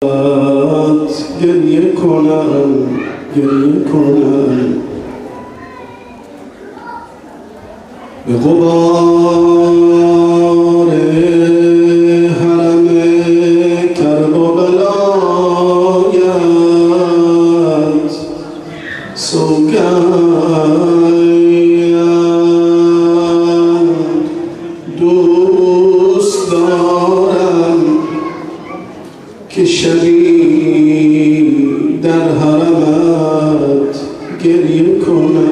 گریه کنم به غبار حرم کربلایت سوگند دوست دارم که شبی در حرمت گریه کنم.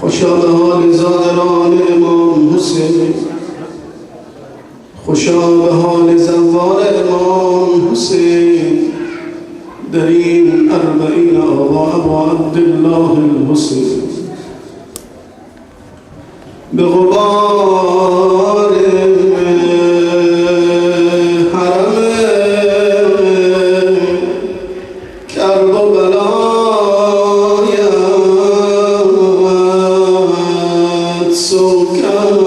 خوشا به حال زادران امام حسین، خوشا به حال زوار امام حسین در این 40 آقا ابو عبدالله الحسین. به غبار حرم کربلایت سوگند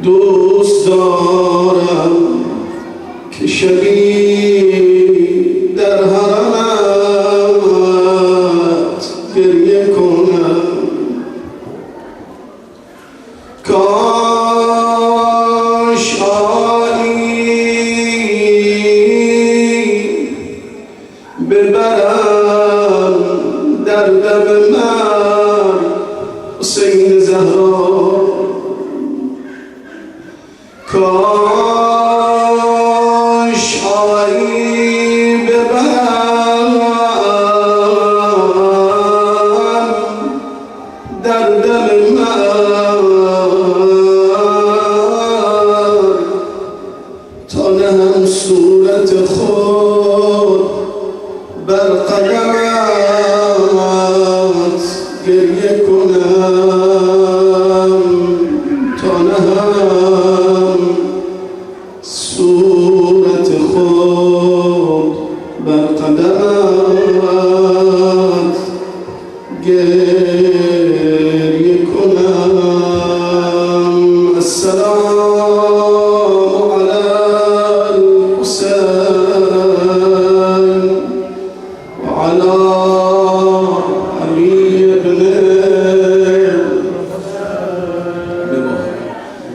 دوست دارم که شبی در حرمت گریه کنم. کاش آیی ببرم در دم من حسین زهرا. کاش آیی ببرم در دم من تا نهم صورت خود بر قدمت گریه کنم. تا نهم صورت خود بر قدمت گریه کنم. السلام علی الحسین و علی علی ابن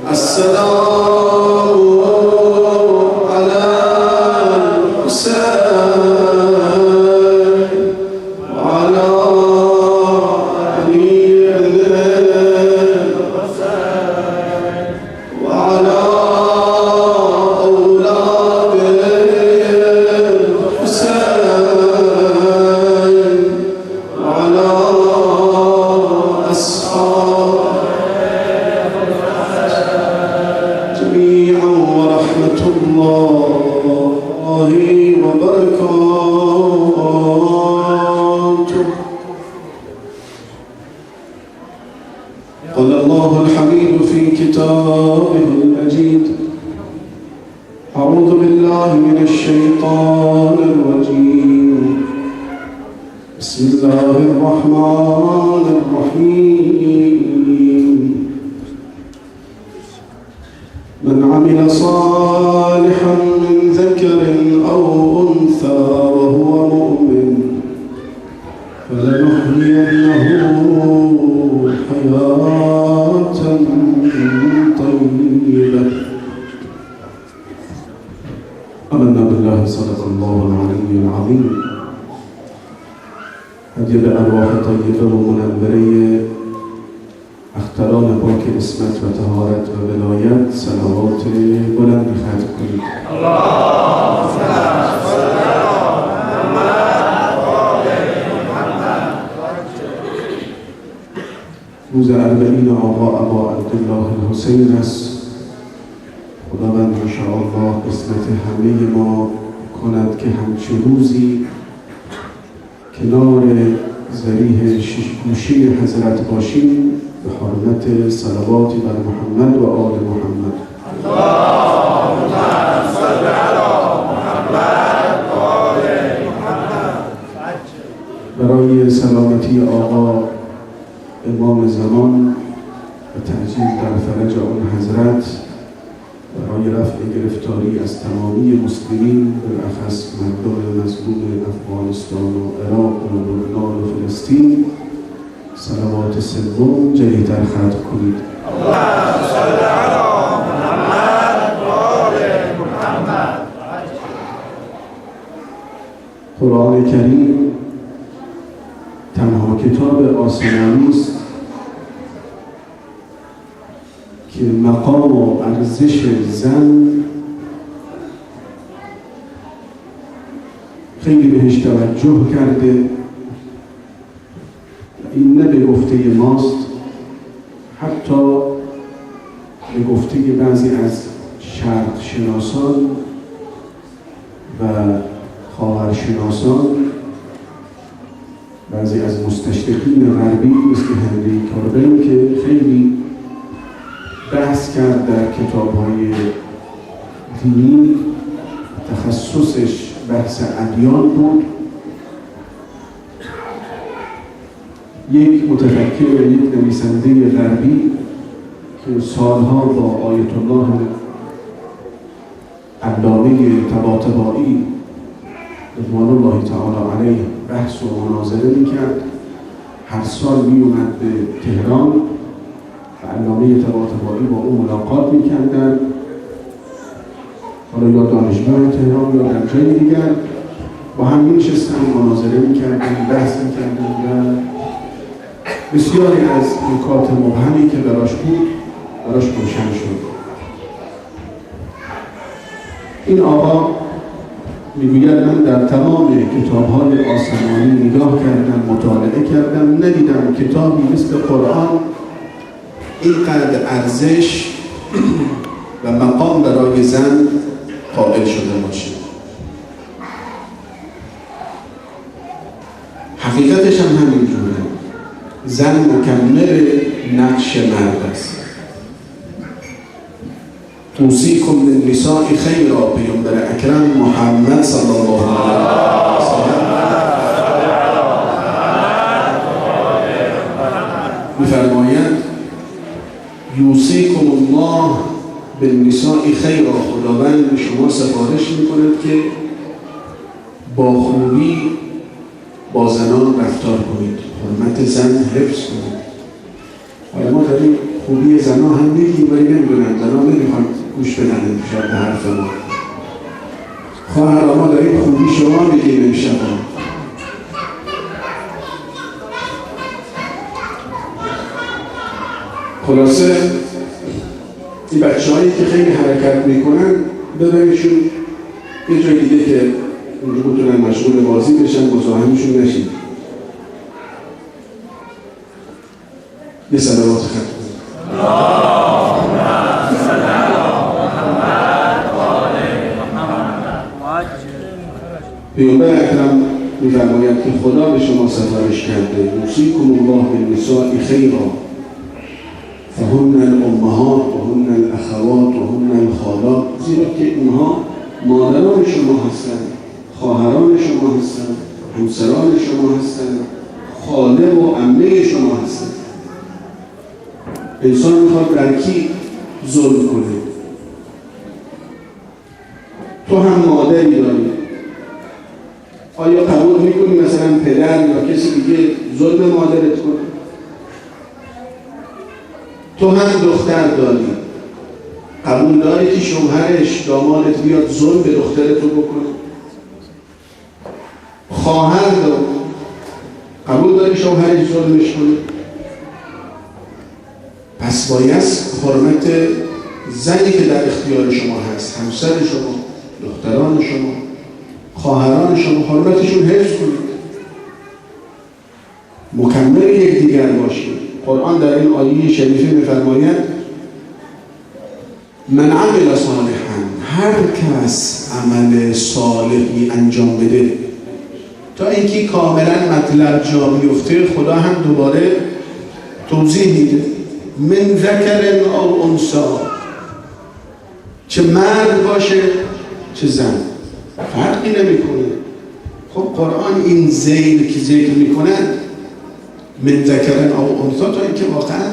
السلام علی الحسین و علی علی ابن و علی اولاد الحسین و علی اصحاب جميعا ورحمة الله وبركاته. قال الله الحميد في كتابه المجيد: أعوذ بالله من الشيطان الرجيم، بسم الله الرحمن الرحيم. من عمل صالحا من ذكر أو أنثى وهو مؤمن فلنحيينه حياة طيبة. آمنا بالله، صدق الله العلي العظيم. هدیه به ارواح طیبه و منوره اختران پاک اسمت و طهارت و ولایت صلوات بلندی ختم کنید. اللهم صل علی محمد و آل محمد. روز 40 آقا ابا عبدالله الحسین است. خداوند انشاءالله قسمت همه ما کند که همچه روزی کنار ذریح شیشگوشی حضرت باشیم به حرمت صلواتی بر محمد و آل محمد. اللهم صل علی محمد و آل محمد. برای سلامتی آقا امام زمان و تعجیل در فرج آن حضرت برای رفع گرفتاری گرفتاری از تمامی مسلمین، بالاخص مردم مظلوم افغانستان و عراق و لبنان و فلسطین، صلوات سوم جلی‌تر ختم کنید. اللهم صل علی محمد و آل محمد. قرآن کریم تنها کتاب آسمانی است که مقام و ارزش زن خیلی بهش توجه کرده. این نه به گفته ماست، حتی به گفته بعضی از شرق شناسان و خاورشناسان، بعضی از مستشرقین غربی مثل هنری کاربن که خیلی بحث کرد در کتاب‌های دینی، تخصصش بحث ادیان بود. یک متفکر و یک نویسنده غربی که سالها با آیت الله علامه طباطبایی رضوان الله تعالی علیه بحث و مناظره میکرد، هر سال میومد به تهران و علامه طباطبایی با او ملاقات میکردن، حالا یا دانشگاه تهران یا در جای دیگر، با هم می‌نشستن مناظره میکردن، بحث میکردن و بسیاری از نکات مبهمی که براش بود براش روشن شد. این آقا میگوید من در تمام کتاب‌های آسمانی نگاه کردم، مطالعه کردم، ندیدم کتابی مثل قرآن اینقدر ارزش و مقام برای زن قائل شده باشه. حقیقتش هم همینجوره، زن مکمل نقش مرد است. اوصیکم للنساء خیرا، پیامبر اکرم محمد صلی الله علیه و سلم می‌فرمایند یوصیکم الله بالنساء خیرا، خداوند به شما سفارش می‌کند که با خوبی با زنان رفتار کنید، حرمت زن حفظ کنید. حالا ما داریم خوبی زنان هم میگیم ولی نمیدونن، زنان نمیخوان گوش بدن امشب به حرف ما. خواهر ما داریم خوبی شما میگیم امشب. خلاصه این بچه‌هایی که خیلی حرکت میکنن ببینیشون یه جای دیگه که اونجا بتونن مشغول بازی بشن، مزاحمشون نشید. یه صلوات ختم کنید. اللهم صل علی محمد و آل محمد. پیامبر اکرم می‌فرماید که خدا به شما سفارش کرده یوصیکم الله بالنساء خیرا فهن الامهات و هن الاخوات و هن الخالات، زیرا که اینها مادران شما هستند، خواهران شما هستند، همسران شما هستند، خاله و عمه شما هستند. انسان میخواد در کی ظلم کنه؟ تو هم مادری داری، آیا قبول میکنی مثلا پدر یا کسی دیگه ظلم مادرت کنه؟ تو هم دختر داری، قبول داری که شوهرش دامادت بیاد ظلم به دخترتو بکنه؟ خواهر داری، قبول داری شوهرش ظلمش کنه؟ پس باید حرمت زنی که در اختیار شما هست، همسر شما، دختران شما، خواهران شما، حرمتشون حفظ کنید، مکمل یکدیگر باشید. قرآن در این آیه شریفه می‌فرماید من عمل صالحا، هر کس عمل صالحی انجام بده تا اینکه کاملا مطلب جا بیفته، خدا هم دوباره توضیح میده من ذکر او انثی، چه مرد باشه چه زن، فرقی نمیکنه. خب قرآن این ذیل که ذکر میکنه من ذکر او انثی تا اینکه واقعا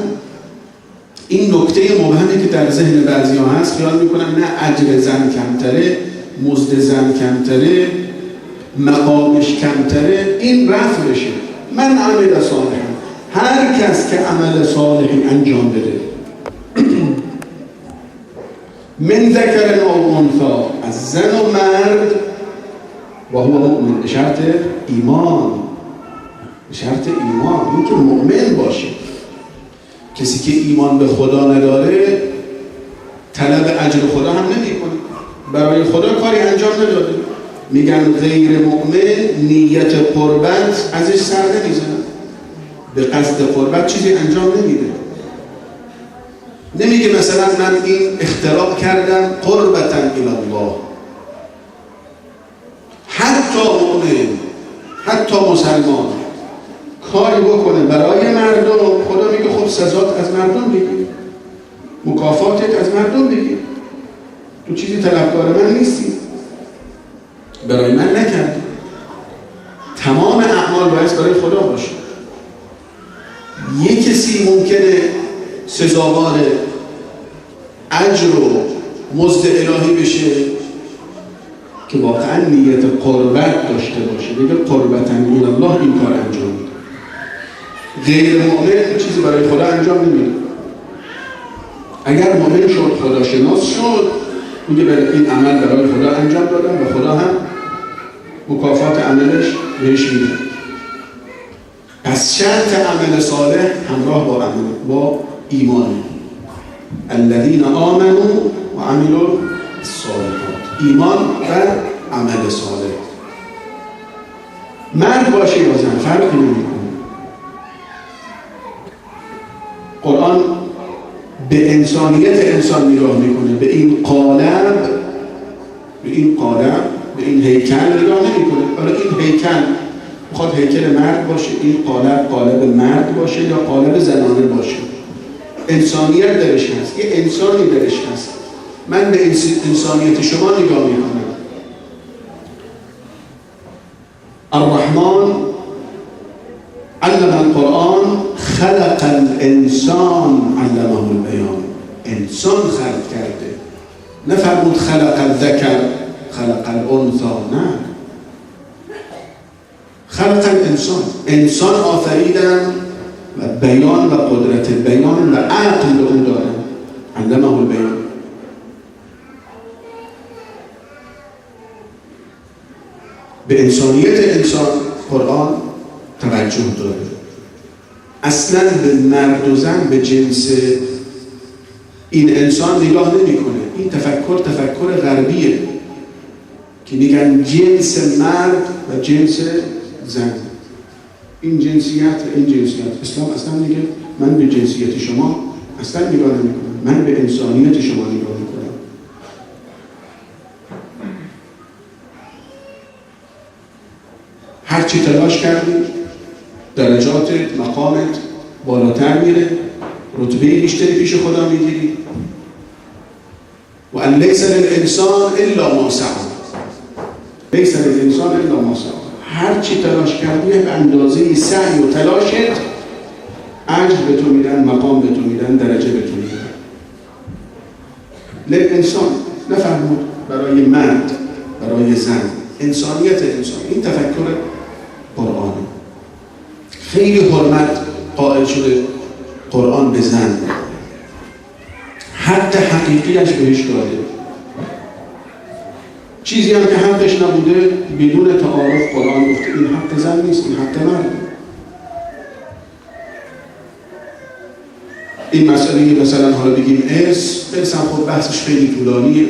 این نکته مبهمی که در ذهن بعضی‌ها هست، خیال میکنن نه اجر زن کمتره، مزد زن کمتره، مقامش کمتره، این رفع بشه. من عمل صالحم، هر کس که عمل صالحی انجام بده من ذکر او انثی، از زن و مرد، و هو مؤمن، به شرط ایمان، به شرط ایمان، این که مؤمن باشه. کسی که ایمان به خدا نداره طلب اجر خدا هم نمی‌کنه، برای خدا کاری انجام نداده. میگن غیر مؤمن نیت قربت ازش سر نمیزنه، به قصد قربت چیزی انجام نمیده. نمیگه مثلا من این اختراع کردم قربتا الی الله. حتی مؤمن، حتی مسلمان کاری بکنه برای مردم، خدا میگه خب سزات از مردم بگیر، مکافاتت از مردم بگیر، تو چیزی طلبکار من نیستی، برای من نکردی. تمام اعمال باید برای خدا باشه. یک کسی ممکنه سزاوار اجر و مزد الهی بشه که واقعا نیت قربت داشته باشه، بگه قربتا الی الله این کار انجام میده. غیر مؤمن چیزی برای خدا انجام نمیده. اگر مؤمن شد، خدا شناس شد، میگه برای این عمل برای خدا انجام دادم و خدا هم مکافات عملش بهش میده. پس شرط عمل صالح همراه با ایمان. الذین آمنوا و عملوا الصالحات، ایمان و عمل صالح. مرد باشه یا زن فرقی نمیکنه. قرآن به انسانیت انسان نگاه میکنه، به این قالب، به این هیکل نگاه نمیکنه. حالا این هیکل میخواد هیکل مرد باشه، این قالب مرد باشه یا قالب زنانه باشه، انسانیت درش هست، یه انسانی درش هست. من به انسانیت شما نگاه میکنم. الرحمن علم القرآن خلق الانسان علمه البیان. انسان خلق کرده، نفرمود خلق الذکر خلق الانثى، نه، خلق الانسان. انسان آفریدن و بیان و قدرت بیان و عقل اون دارن، علمه البیان. به انسانیت انسان قرآن توجه داره. اصلا به مرد و زن، به جنس این انسان نگاه نمیکنه. این تفکر غربیه که میگن جنس مرد و جنس زن، این جنسیت و این جنسیت. اسلام اصلا میگه من به جنسیت شما اصلا نگاه نمیکنم، من به انسانیت شما نگاه میکنم. هر چی تلاش کردی درجاتت، مقامت بالاتر میره، رتبه بیشتری پیش خدا میگیری. و ان لیس للانسان الا ما سعی، لیس للانسان الا ما سعی. هر چی تلاش کردی به اندازه سعی و تلاشت اجر به تو میدن، مقام به تو میدن، درجه به تو میدن. للانسان نفرمود برای مرد، برای زن، انسانیت انسان. این تفکر قرآنه. خیلی حرمت قائل شده قرآن به زن، حد حقیقیش بهش داده. چیزی هم که حقش نبوده بدون تعارف قرآن گفته این حق زن نیست، این حق مرد. این مسئله مثلا حالا بگیم ارث هم خود بحثش خیلی طولانیه.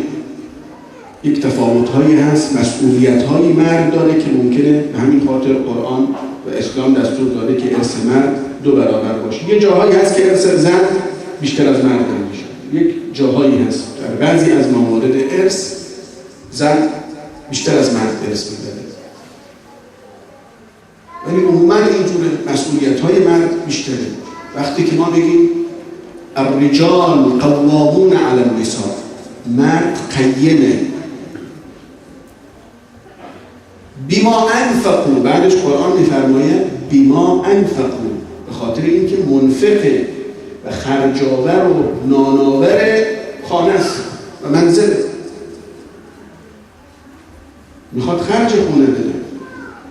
یک تفاوت‌هایی هست، مسئولیت‌هایی مرد داره که ممکنه به همین خاطر قرآن و اسلام دستور داده که ارث مرد 2 برابر باشه. یه جاهایی هست که ارث زن بیشتر از مرد میشه. یک جاهایی هست در بعضی از موارد ارث زن بیشتر از مرد ارث می‌بره. ولی عموما اینجوره، مسئولیت‌های مرد بیشتره. وقتی که ما بگیم الرجال قوامون علی النساء، مرد قیمه. بیما انفقوا، بعدش قرآن میفرماید بیما انفقوا، به خاطر اینکه منفقه، و خرجاور و ناناور خانه است و منزله. میخواد خرج خونه بده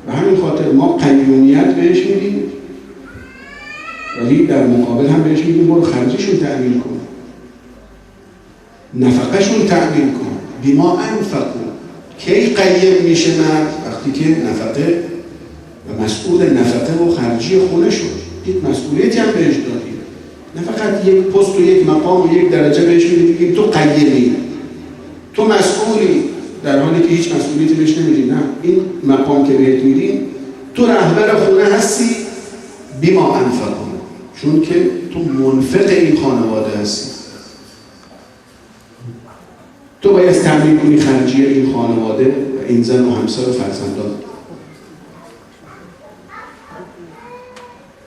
و همین خاطر ما قیومیت بهش میدیم، ولی در مقابل هم بهش میگیم برو خرجشون تأمین کن، نفقهشون تأمین کن. بیما انفقو. کی قیم میشه مرد؟ وقتی که نفقه و مسئول نفقه و خرجی خونه شد. یک مسئولیتی هم بهش دادی، نه فقط یک پست و یک مقام و یک درجه بهش میدیم تو قیمی، تو مسئولی، در حالی که هیچ مسئولیتی بهش نمیدیم. نه، این مقام که بهت میدیم تو رهبر خونه هستی، بیما انفقو، چون که تو منفق این خانواده هستی. تو باید تأمین کنی خرجی این خانواده و این زن و همسر و فرزندان.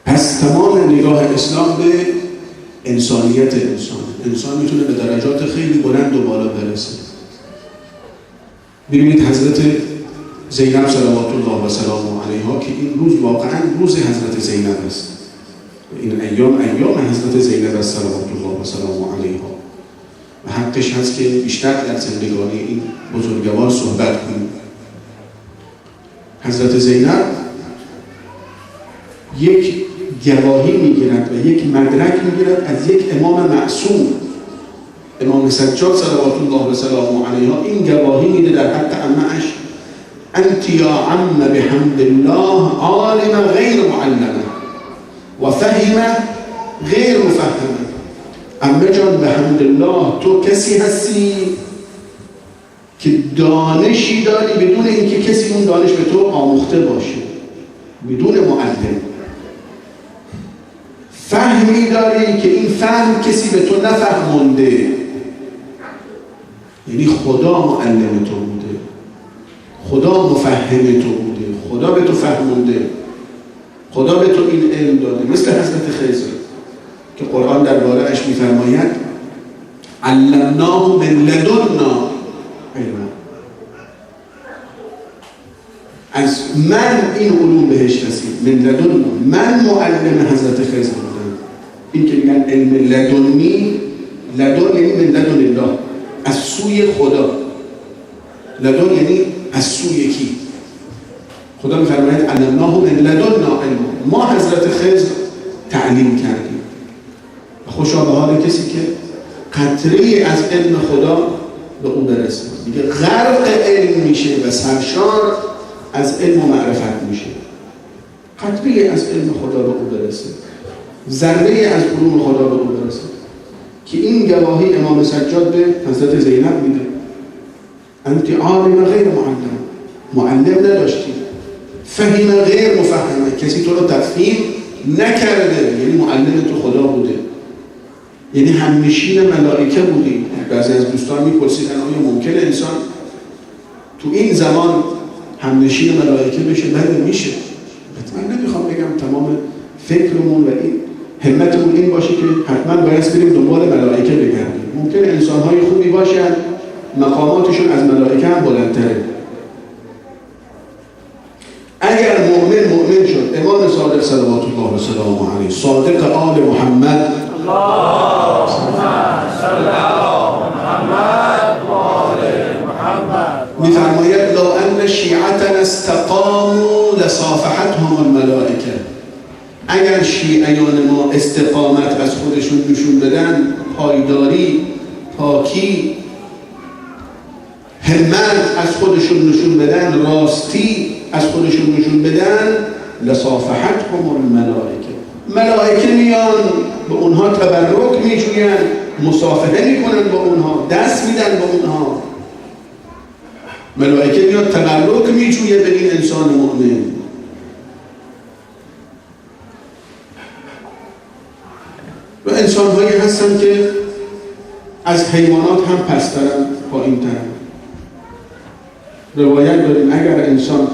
پس تمام نگاه اسلام به انسانیت انسان میتونه به درجات خیلی بلند و بالا برسه. ببینید حضرت زینب صلوات الله و سلامه علیها که این روز واقعا روز حضرت زینب است. این ایام حضرت زینب است صلوات الله و سلامه علیها و حقش هست که بیشتر در زندگانی این بزرگوار صحبت کنیم. حضرت زینب یک گواهی میگیرد و یک مدرک میگیرد از یک امام معصوم، امام سجاد صلوات الله و سلامه علیها. این گواهی میده در حق عمه‌اش: انت یا عم بحمد الله عالم غیر معلمه و فهم غیر مفهمه. عمه جان به حمد الله تو کسی هستی که دانشی داری بدون اینکه کسی اون دانش به تو آموخته باشه، بدون معلم. فهمی داری که این فهم کسی به تو نفهمونده، یعنی خدا معلم تو بوده، خدا مفهم تو بوده، خدا به تو فهمونده، خدا به تو این علم داده. مثل حضرت خضر که قرآن درباره اش می‌فرماید علمناه من لدنا علما. از من این علوم بهش رسید، من لدنا، من معلم حضرت خضر بودم. این که میگن علم لدنی، لدن یعنی من لدن الله، از سوی خدا. لدن یعنی از سوی کی؟ خدا می‌فرماید علمناه من لدنا علما. ما حضرت خضر تعلیم کردیم. خوشا به حال کسی که قطره از علم خدا به او برسه، دیگه غرق علم میشه و سرشار از علم و معرفت میشه. قطره از علم خدا به او برسه، ذره از علوم خدا به او برسه. که این گواهی امام سجاد به حضرت زینب میده: انت عالم غیر معلم نداشتی، فهم غیر مفهمه، کسی تو رو تفهیم نکرده، یعنی معلم تو خدا بوده، یعنی همنشین ملائکه بودی. بعضی از دوستان میپرسیدن آیا ممکنه انسان تو این زمان همنشین ملائکه بشه؟ بله میشه. من نمیخوام بگم تمام فکرمون و این همتمون این باشه که حتما باید بریم دنبال ملائکه بگردیم. ممکنه انسان‌های خوبی باشن مقاماتشون از ملائکه هم بلندتره. اگر مؤمن شد، امام صادق صلوات الله و سلامه علیه، صادق آل محمد، اللهم صل علی محمد و آل محمد، می‌فرماید لو ان شیعتنا استقاموا لصافحتهم الملائکه. اگر شیعیان ما استقامت از خودشون نشون بدن، پایداری، پاکی، همت از خودشون نشون بدن، راستی از خودشون نشون بدن، لصافحتهم الملائکه. ملائکه میان به اونها تبرک میجوین، مصافحه میکنن با اونها، دست میدن با اونها. ملائکه میاد تبرک میجویه به این انسان مؤمن. و انسان‌هایی هستن که از حیوانات هم پسترن، پایین‌ترن. روایت داریم اگر انسان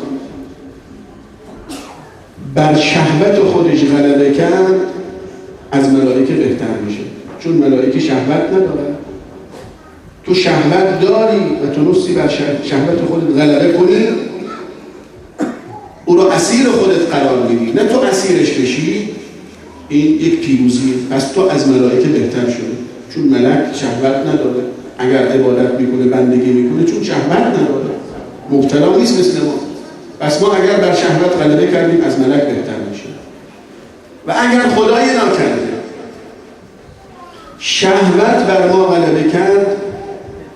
بر شهوت خودش غلبه کرد، از ملائکه بهتر میشه، چون ملائکه شهوت ندارن. تو شهوت داری و تو نفسی بر شهوت خودت غلبه کنی، او رو اسیر خودت قرار میدی، نه تو اسیرش بشی. این یک پیروزیه. پس تو از ملائکه بهتر شده، چون ملک شهوت نداره، اگر عبادت میکنه بندگی میکنه چون شهوت نداره، مبتلا نیست مثل ما. پس ما اگر بر شهوت غلبه کردیم از ملک بهتر میشیم. و اگر خدای ناکرده شهوت بر ما غلبه کرد،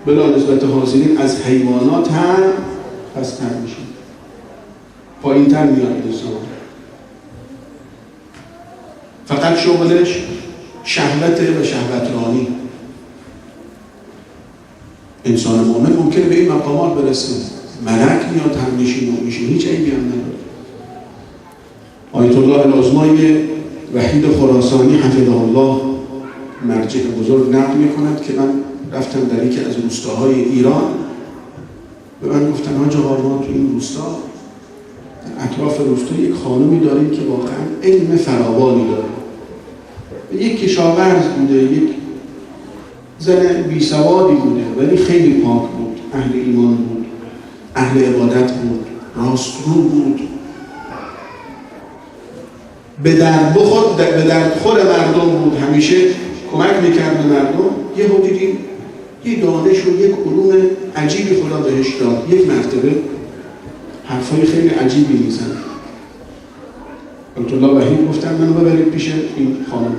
بلا نسبت حاضرین از حیوانات هم پستر میشیم، پایین تر میاد انسان. فقط شغلش شهوته و شهوترانی. انسان مومن ممکنه به این مقامات برسه، ملک میاد هم میشه هیچ عیبی هم نداره. آیت الله العظمای وحید خراسانی حفظه الله مرجع بزرگ نقل میکند که من رفتم در یکی از روستاهای ایران، به من گفتن حاج آقا ما تو این روستا اطراف روستا یک خانومی داریم که واقعا علم فراوانی داره، یک کشاورز بوده، یک زن بیسوادی بوده ولی خیلی پاک بود، اهل ایمان بود، اهل عبادت بود، راستگو بود، به درد خور مردم بود، همیشه کمک میکرد به مردم. یهو دیدیم یه دانش و یک علوم عجیبی خدا بهش داد. یک مرتبه حرفای خیلی عجیبی میزن. آیت الله وحید گفتن منو ببرید پیش این خانم.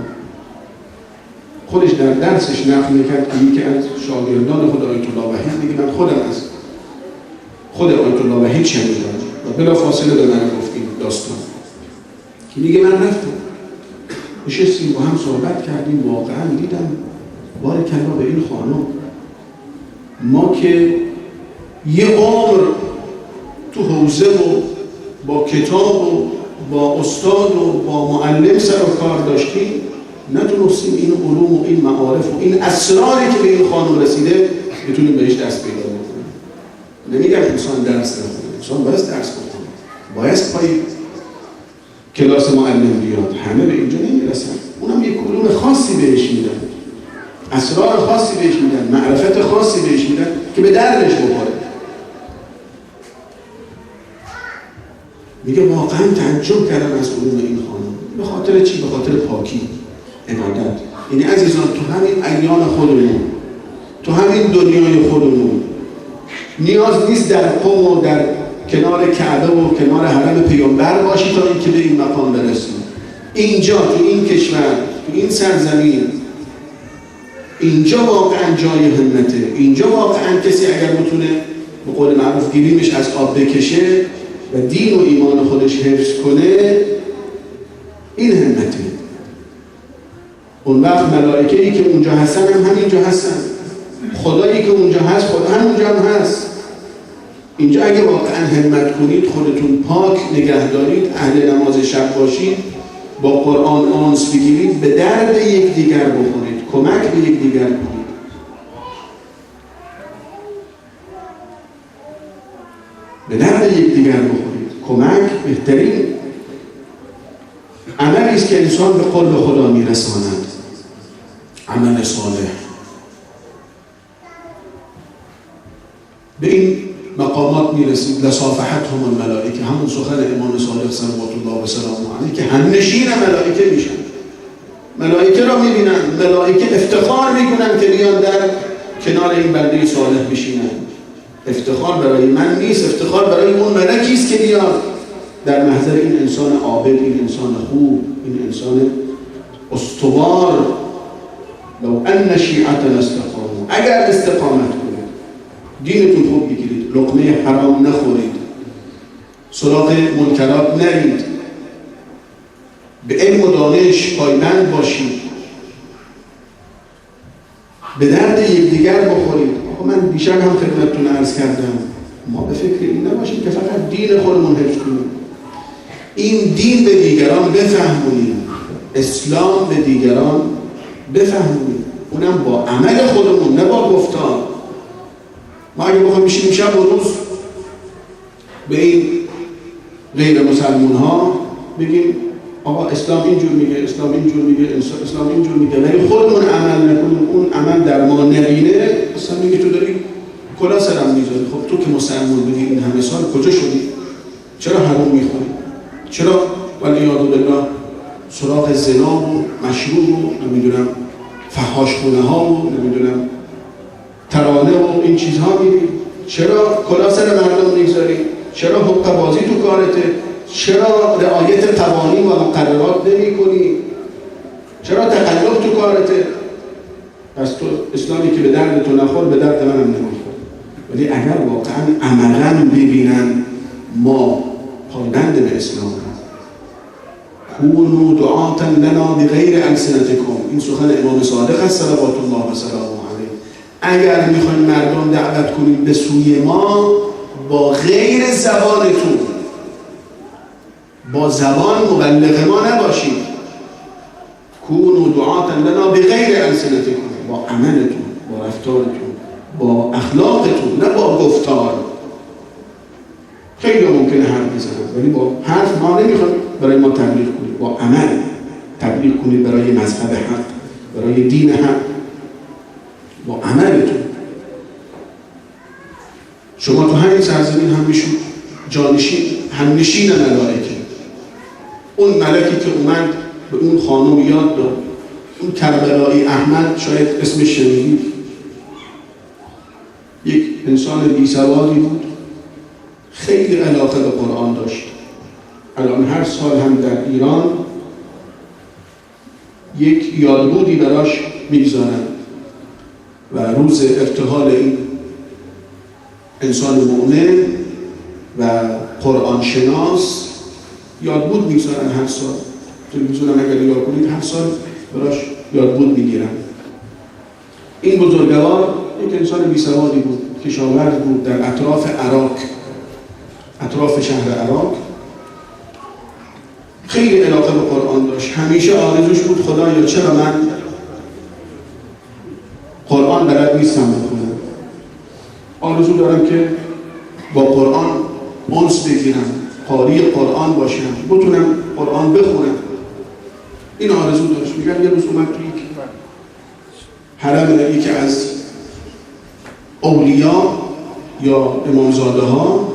خودش در درسش نقل میکرد که یکی از شاگردان خود آیت الله وحید میگه من خودم از خود آیت الله وحید شنیدم و بلا فاصله به من گفت این داستان که میگه من رفتم نشستیم با هم صحبت کردیم، واقعا دیدم بارکالله به این خانم، ما که یه عمر تو حوزه و با کتاب و با استاد و با معلم سر و کار داشتیم، نتونستیم این علوم و این معارف و این اسراری که به این خانم رسیده بتونیم بهش دست پیدا بکنیم. نمیگم انسان درس نخونه، انسان باید درس بخونه، باید پای کلاس معلم بیاد، همه به اینجا نمیرسن. اونم یک علوم خاصی بهش میدن، اسرار خاصی بهش میدن، معرفت خاصی بهش میدن که به دردش بخوره. میگه واقعا تعجب کردم از علوم این خانم. به خاطر چی؟ به خاطر پاکی، عبادت. یعنی عزیزان تو همین ایام خودمون، تو همین دنیای خودمون نیاز نیست در قم و در کنار کعبه و کنار حرم پیامبر باشی تا اینکه به این مقام برسیم. اینجا تو این کشور، تو این سرزمین، اینجا واقعا جای همته. اینجا واقعا کسی اگر بتونه به قول معروف گیریمش از آب بکشه و دین و ایمان خودش حفظ کنه، این همته. اون وقت ملائکه‌ای که اونجا هستن هم همینجا هستن، خدایی که اونجا هست خدا همونجا هم هست. اینجا اگه واقعا همت کنید، خودتون پاک نگه دارید، اهل نماز شب باشید، با قرآن آنس بگیرید، به درد یکدیگر بخورید، کمک به یکدیگر کنید. به درد یکدیگر بخورید. کمک بهترین عملی است که انسان به قرب خدا میرساند. عمل صالح. به این مقامات میرسید. لصافحتهم الملائکه، همون سخن امام صادق صلوات الله و سلامه علیه که همنشین ملائکه میشن. ملائکه را میبینن، ملائکه افتخار میکنن که بیان در کنار این بنده صالح بشینن. افتخار برای من نیست، افتخار برای اون ملکی است که بیاد در محضر این انسان عابد، این انسان خوب، این انسان استوار. لو ان شیعتنا استقاموا، اگر استقامت کنید، دینتون خوب بگیرید، لقمه حرام نخورید، سراغ منکرات نرید، به علم و دانش پایبند باشید، به درد یکدیگر بخورید. آقا من دیشب هم خدمتتون عرض کردم، ما به فکر این نباشیم که فقط دین خودمون حفظ کنیم. این دین به دیگران بفهمونیم، اسلام به دیگران بفهمونیم، اونم با عمل خودمون، نه با گفتار. ما اگه بخوایم بشیم شب و روز به این غیر مسلمون ها بگیم آقا اسلام اینجور میگه، اسلام اینجور میگه، اسلام اینجور میگه، ولی خودمون عمل نکنیم، اون عمل در ما نبینه، اصلا میگه تو داری کلا سرم میذاری. خب تو که مسلمان بودی این همه سال کجا شدی؟ چرا حرام میخوری؟ چرا والعیاذ بالله سراغ زنا و مشروب و نمیدونم فحاش خونه ها و نمیدونم ترانه و این چیزها میری؟ چرا کلاه سر مردم میگذاری؟ چرا حقه بازی تو کارته؟ چرا رعایت قوانین و مقررات نمی کنی؟ چرا تقلب تو کارته؟ پس تو اسلامی که به درد تو نخور به درد منم نمیخور. ولی اگر واقعا عملا ببینن ما پایبند به اسلام کونوا دعاة لنا بغیر السنتکم، این سخن امام صادق است صلوات الله و سلامه علیه. اگر میخواین مردم دعوت کنید به سوی ما با غیر زبانتون، با زبان مبلغ ما نباشید. کونوا دعاة لنا بغیر السنتکم، با عملتون، با رفتارتون، با اخلاقتون، نه با گفتار. خیلی ممکنه حرف بزنن ولی با حرف ما نمیخوایم برای ما تبلیغ کنید، با عمل تبلیغ کنید برای مذهب حق، برای دین حق، با عملتون. شما تو همین سرزمین هم میشود جانشین، همنشین ملائکه. اون ملکی که اومد به اون خانم یاد داد، اون کربلایی احمد، شاید اسمش شنیدید، یک انسان بی‌سوادی بود، خیلی علاقه به قرآن داشت. الان هر سال هم در ایران یک یادبودی براش میگذارن و روز ارتحال این انسان مؤمن و قرآن شناس یادبود میگذارن هر سال. تلویزیون هم اگر نگاه کنید هر سال براش یادبود میگیرن. این بزرگوار یک انسان بی‌سوادی بود، کشاورز بود در اطراف عراق، اطراف شهر عراق. خیلی علاقه به قرآن داشت. همیشه آرزوش بود خدایا چرا من قرآن بلد نیستم بخونم، آرزو دارم که با قرآن انس بگیرم، قاری قرآن باشم، بتونم قرآن بخونم. این آرزو داشت. میگم یه روز اومد توی حرم یکی از اولیا یا امامزاده ها،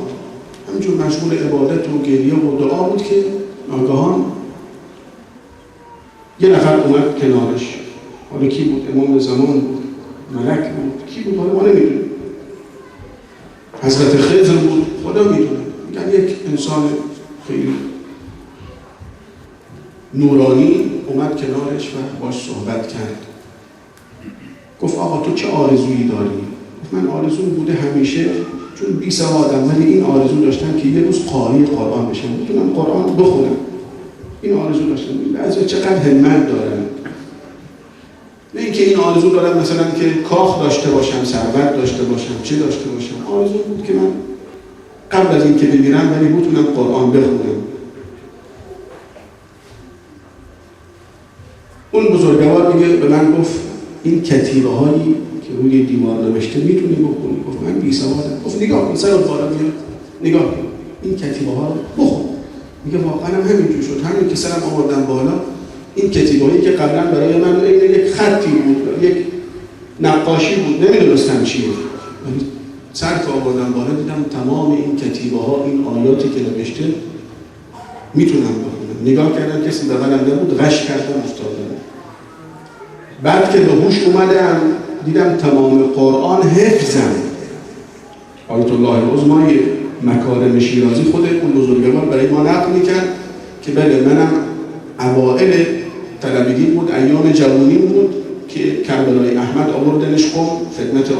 همینجور مشغول عبادت و گریه و دعا بود که ناگهان یه نفر اومد کنارش. حالا کی بود؟ امام زمان بود، ملک بود، کی بود؟ حالا ما نمیدونیم. حضرت خضر بود، خدا میدونه. میگن یک انسان خیلی نورانی اومد کنارش و باش صحبت کرد. گفت آقا تو چه آرزویی داری؟ گفت من آرزوم بوده همیشه، چون بی‌سوادم، ولی این آرزو داشتم که یه روز قاری قرآن بشم، بتونم قرآن بخونم. این آرزو داشتم. بعضی چقدر همت دارن. نه اینکه این آرزو دارم مثلا که کاخ داشته باشم، ثروت داشته باشم، چه داشته باشم. آرزو بود که من قبل از اینکه بمیرم ولی بتونم قرآن بخونم. اون بزرگوار میگه به من گفت این کتیبه هایی که روی دیوار نوشته میتونی بخونی؟ گفت من بی‌سوادم. گفت نگاه کن، سر بالا میاد نگاه کن این کتیبه ها رو بخون. میگه واقعا هم همینجور شد. همین که سرم آوردم بالا، این کتیبه هایی که قبلا برای من یک خطی بود، یک نقاشی بود، نمیدونستم چیه، ولی سر که آوردم بالا دیدم تمام این کتیبه ها، این آیاتی که نوشته میتونم بخونم. نگاه کردم کسی بغلم نبود، غش کردم افتادم. بعد که به هوش اومدم دیدم تمام قرآن حفظم. آیت الله العظمی مکارم شیرازی خود اون بزرگوار برای ما نقل میکرد که بله منم اوائل طلبگی بود، ایام جوانی بود که کربلای احمد آوردنش قم خدمت